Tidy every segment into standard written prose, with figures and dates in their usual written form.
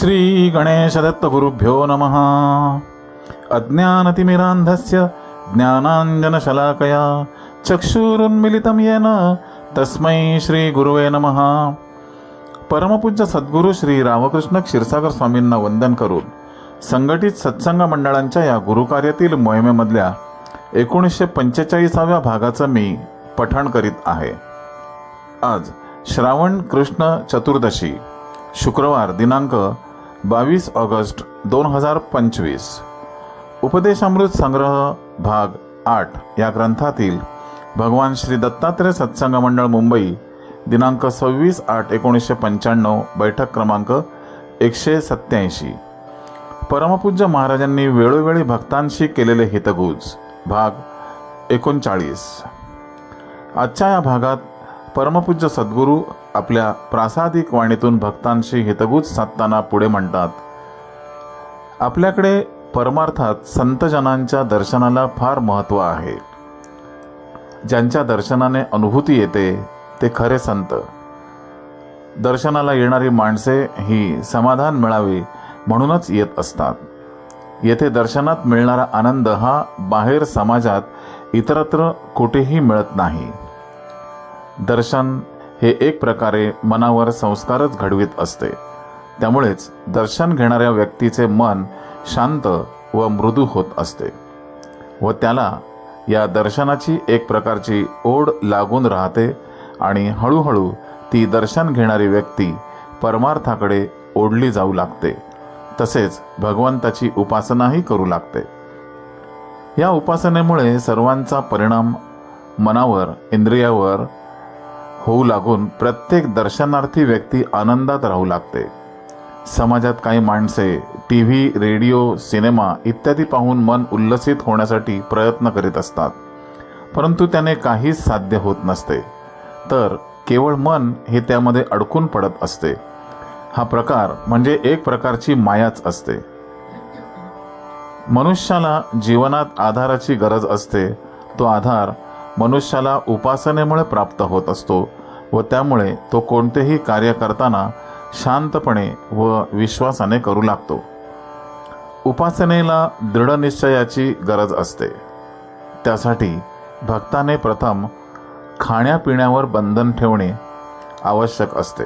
श्री गणेशदत्त गुरुभ्यो नमः। अज्ञानतिमिरान्धस्य ज्ञानाञ्जनशलाकया चक्षुरुन्मिलितं येन तस्मै श्री गुरुवे नमः। परमपूज्य सद्गुरू श्री रामकृष्ण क्षीरसागर स्वामींना वंदन करून संघटित सत्संग मंडळांच्या या गुरुकार्यातील मोहिमेमधल्या 1945व्या भागाचं मी पठण करीत आहे। आज श्रावण कृष्ण चतुर्दशी शुक्रवार दिनांक 22 ऑगस्ट 2025। उपदेशामृत संग्रह भाग 8 या ग्रंथातील भगवान श्री दत्तात्रय सत्संग मंडळ मुंबई दिनांक 26/8/1995 बैठक क्रमांक 187। परमपूज्य महाराजांनी वेळोवेळी भक्तांशी केलेले हितगुज भाग 39। आजच्या या भागात परमपूज्य सद्गुरू आपल्या प्रासादिक वाणीतून भक्तांशी हितगुज साधताना पुढे म्हणतात, आपल्याकडे परमार्थात संतजनांच्या दर्शनाला फार महत्त्व आहे। ज्यांच्या दर्शनाने अनुभूती येते ते खरे संत। दर्शनाला येणारी माणसे ही समाधान मिळावे म्हणूनच येत असतात। येथे दर्शनात मिळणारा आनंद हा बाहेर समाजात इतरत्र कुठेही मिळत नाही। दर्शन हे एक प्रकारे मनावर संस्कारच घडवीत असते। त्यामुळेच दर्शन घेणाऱ्या व्यक्तीचे मन शांत व मृदू होत असते व त्याला या दर्शनाची एक प्रकारची ओढ लागून राहते आणि हळूहळू ती दर्शन घेणारी व्यक्ती परमार्थाकडे ओढली जाऊ लागते। तसेच भगवंताची उपासनाही करू लागते। या उपासनेमुळे सर्वांचा परिणाम मनावर इंद्रियावर होऊ लागून प्रत्येक दर्शनार्थी व्यक्ती आनंदात राहू लागते। समाजात काही माणसे टीव्ही, रेडिओ, सिनेमा इत्यादी पाहून मन उल्लसित होण्यासाठी प्रयत्न करीत असतात, परंतु त्याने काहीच साध्य होत नसते, तर केवळ मन हे त्यामध्ये अडकून पडत असते। हा प्रकार म्हणजे एक प्रकारची मायाच असते। मनुष्याला जीवनात आधाराची गरज असते। तो आधार मनुष्याला उपासनेमुळे प्राप्त होत असतो व त्यामुळे तो कोणतेही कार्य करताना शांतपणे व विश्वासाने करू लागतो। उपासनेला दृढ निश्चयाची गरज असते। त्यासाठी भक्ताने प्रथम खाण्यापिण्यावर बंधन ठेवणे आवश्यक असते।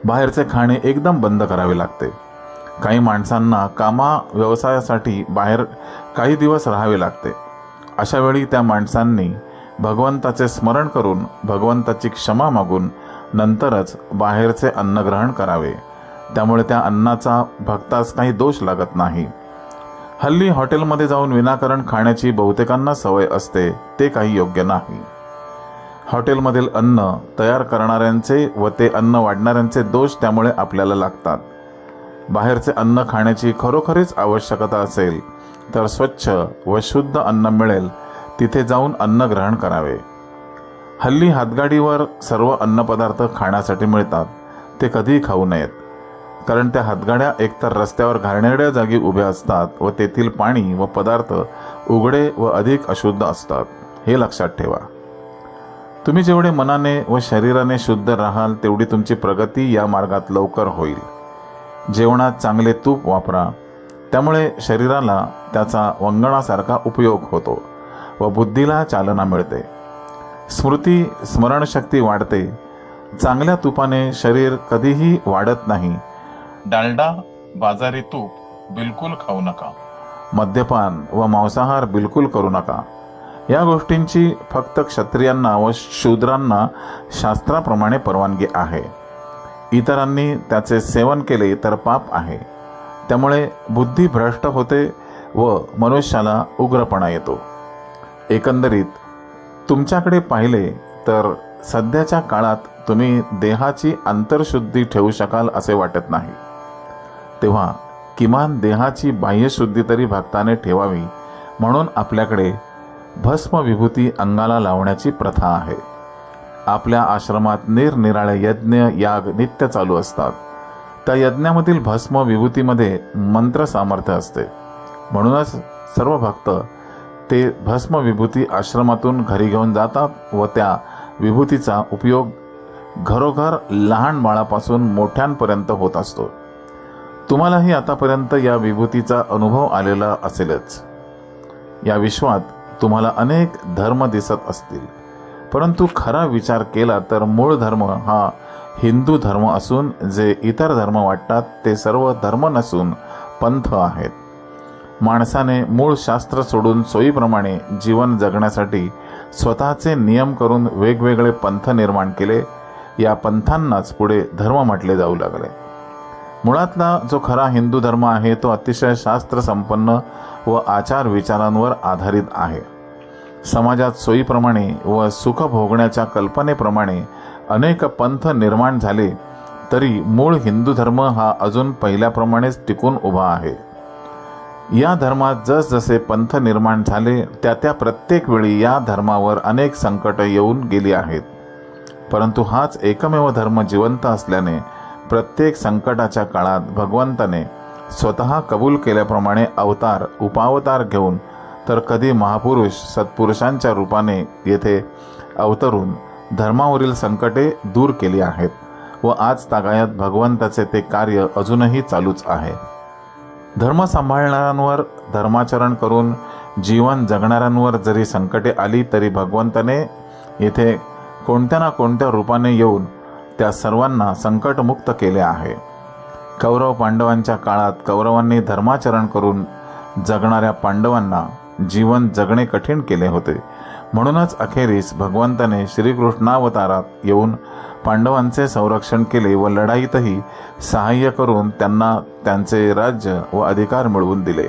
बाहेरचे खाणे एकदम बंद करावे लागते। काही माणसांना कामा व्यवसायासाठी बाहेर काही दिवस राहावे लागते। अशा वेळी त्या माणसांनी भगवंताचे स्मरण करून भगवंताची क्षमा मागून नंतरच बाहेरचे अन्न ग्रहण करावे। त्यामुळे त्या अन्नाचा भक्तास काही दोष लागत नाही। हल्ली हॉटेलमध्ये जाऊन विनाकारण खाण्याची बहुतेकांना सवय असते, ते काही योग्य नाही। हॉटेलमधील अन्न तयार करणाऱ्यांचे व ते अन्न वाढणाऱ्यांचे दोष त्यामुळे आपल्याला लागतात। बाहेरचे अन्न खाण्याची खरोखरीच आवश्यकता असेल तर स्वच्छ व शुद्ध अन्न मिळेल तिथे जाऊन अन्न ग्रहण करावे। हल्ली हातगाडीवर सर्व अन्नपदार्थ खाण्यासाठी मिळतात, ते कधीही खाऊ नयेत, कारण त्या हातगाड्या एकतर रस्त्यावर घाणेरड्या जागी उभ्या असतात व तेथील पाणी व पदार्थ उघडे व अधिक अशुद्ध असतात, हे लक्षात ठेवा। तुम्ही जेवढे मनाने व शरीराने शुद्ध राहाल तेवढी तुमची प्रगती या मार्गात लवकर होईल। जेवणात चांगले तूप वापरा, त्यामुळे शरीराला त्याचा वंगणासारखा उपयोग होतो व बुद्धीला चालना मिळते। स्मरणशक्ती वाढते। चांगल्या तुपाने शरीर कधीही वाढत नाही। डालडा, बाजारी तूप बिलकुल खाऊ नका। मद्यपान व मांसाहार बिलकुल करू नका। या गोष्टींची फक्त क्षत्रियांना व शूद्रांना शास्त्राप्रमाणे परवानगी आहे। इतरांनी त्याचे सेवन केले तर पाप आहे। त्यामुळे बुद्धी भ्रष्ट होते व मनुष्याला उग्रपणा येतो। एकंदरीत तुमच्याकडे पाहिले तर सध्याच्या काळात तुम्ही देहाची अंतर्शुद्धी ठेवू शकाल असे वाटत नाही। तेव्हा किमान देहाची बाह्यशुद्धी तरी भक्ताने ठेवावी म्हणून आपल्याकडे भस्म विभूती अंगाला लावण्याची प्रथा आहे। आपल्या आश्रमात निरनिराळे यज्ञ याग नित्य चालू असतात। त्या यज्ञामधील भस्म विभूतीमध्ये मंत्र सामर्थ्य असते। म्हणूनच सर्व भक्त ते भस्म विभूती आश्रमातून घरी घेऊन जातात व त्या विभूतीचा उपयोग घरोघर लहान बाळापासून मोठ्यांपर्यंत होत असतो. तुम्हालाही आतापर्यंत या विभूतीचा अनुभव आलेला असेलच. या विश्वात तुम्हाला अनेक धर्म दिसत असतील, परंतु खरा विचार केला तर मूळ धर्म हा हिंदू धर्म असून जे इतर धर्म वाटतात ते सर्व धर्म नसून पंथ आहेत. माणसाने मूळ शास्त्र सोडून सोयीप्रमाणे जीवन जगण्यासाठी स्वतःचे नियम करून वेगवेगळे पंथ निर्माण केले. या पंथांनाच पुढे धर्म म्हटले जाऊ लागले. मुळातला जो खरा हिंदू धर्म आहे तो अतिशय शास्त्र संपन्न व आचार विचारांवर आधारित आहे. समाजात सोयीप्रमाणे व सुख भोगण्याच्या कल्पनेप्रमाणे अनेक पंथ निर्माण झाले तरी मूळ हिंदू धर्म हा अजून पहिल्याप्रमाणेच टिकून उभा आहे. या धर्मात जसजसे पंथ निर्माण झाले त्या प्रत्येक वेळी या धर्मावर अनेक संकट येऊन गेली आहेत, परंतु हाच एकमेव धर्म जिवंत असल्याने प्रत्येक संकटाच्या काळात भगवंताने स्वतः कबूल केल्याप्रमाणे अवतार उपावतार घेऊन तर कधी महापुरुष सत्पुरुषांच्या रूपाने येथे अवतरून धर्मावरील संकटे दूर केली आहेत व आज तागायत भगवंताचे ते कार्य अजूनही चालूच आहे. धर्म सांभाळणाऱ्यांवर, धर्माचरण करून जीवन जगणाऱ्यांवर जरी संकटे आली तरी भगवंताने येथे कोणत्या ना कोणत्या रूपाने येऊन त्या सर्वांना संकटमुक्त केले आहे. कौरव पांडवांच्या काळात कौरवांनी धर्माचरण करून जगणाऱ्या पांडवांना जीवन जगणे कठीण केले होते. म्हणूनच अखेरीस भगवंताने श्रीकृष्णावतारात येऊन पांडवांचे संरक्षण केले व लढाईतही सहाय्य करून त्यांना त्यांचे राज्य व अधिकार मिळवून दिले.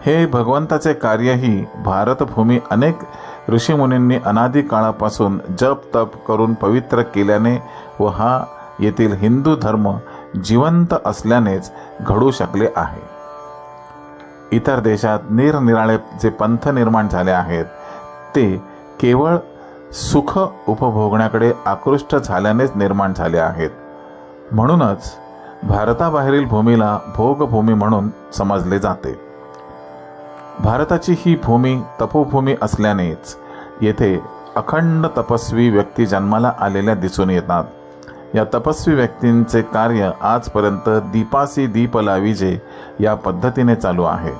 हे भगवंताचे कार्यही भारतभूमी अनेक ऋषीमुनींनी अनादी काळापासून जप तप करून पवित्र केल्याने व हा येथील हिंदू धर्म जिवंत असल्यानेच घडू शकले आहे. इतर देशात निरनिराळे जे पंथ निर्माण झाले आहेत ते केवळ सुख उपभोगण्याकडे आकृष्ट झाल्यानेच निर्माण झाले आहेत. म्हणूनच भारताबाहेरील भूमीला भोगभूमी म्हणून समजले जाते. भारताची ही भूमी तपोभूमी असल्यानेच येथे अखंड तपस्वी व्यक्ती जन्माला आलेल्या दिसून येतात. या तपस्वी व्यक्तींचे कार्य आजपर्यंत दीपासी दीप लाविजे या पद्धतीने चालू आहे.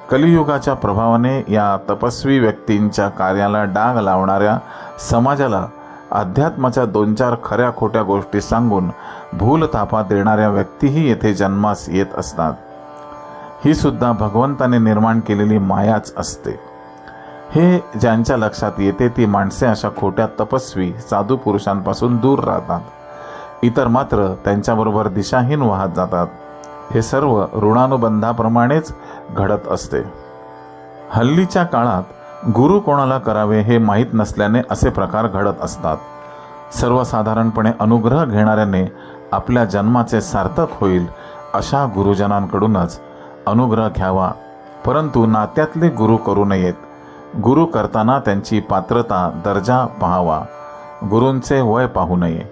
कलियुगाच्या प्रभावाने या तपस्वी व्यक्तींच्या कार्याला डाग लावणाऱ्या समाजाला अध्यात्माच्या 2-4 खऱ्या खोट्या गोष्टी सांगून भूलथापा देणाऱ्या व्यक्तीही येथे जन्मास येत असतात. ही सुद्धा भगवंताने निर्माण केलेली मायाच असते. हे ज्यांच्या लक्षात येते ती माणसे अशा खोट्या तपस्वी साधू पुरुषांपासून दूर राहतात. इतर मात्र त्यांच्याबरोबर दिशाहीन वाहत जातात. हे सर्व ऋणानुबंधाप्रमाणेच घडत असते. हल्लीच्या काळात गुरु कोणाला करावे हे माहीत नसल्याने असे प्रकार घडत असतात. सर्वसाधारणपणे अनुग्रह घेणाऱ्याने आपल्या जन्माचे सार्थक होईल अशा गुरुजनांकडूनच अनुग्रह घ्यावा, परंतु नात्यातले गुरु करू नयेत. गुरु करताना त्यांची पात्रता दर्जा पाहावा, गुरूंचे वय पाहू नये.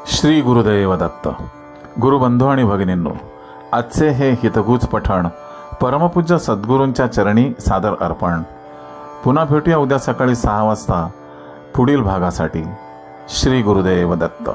श्री गुरुदेव दत्त. गुरुबंधू आणि भगिनींनो, आजचे हे हितगुज पठण परमपूज्य सद्गुरूंच्या चरणी सादर अर्पण. पुन्हा भेटूया उद्या सकाळी 6 वाजता पुढील भागासाठी. श्री गुरुदेव दत्त.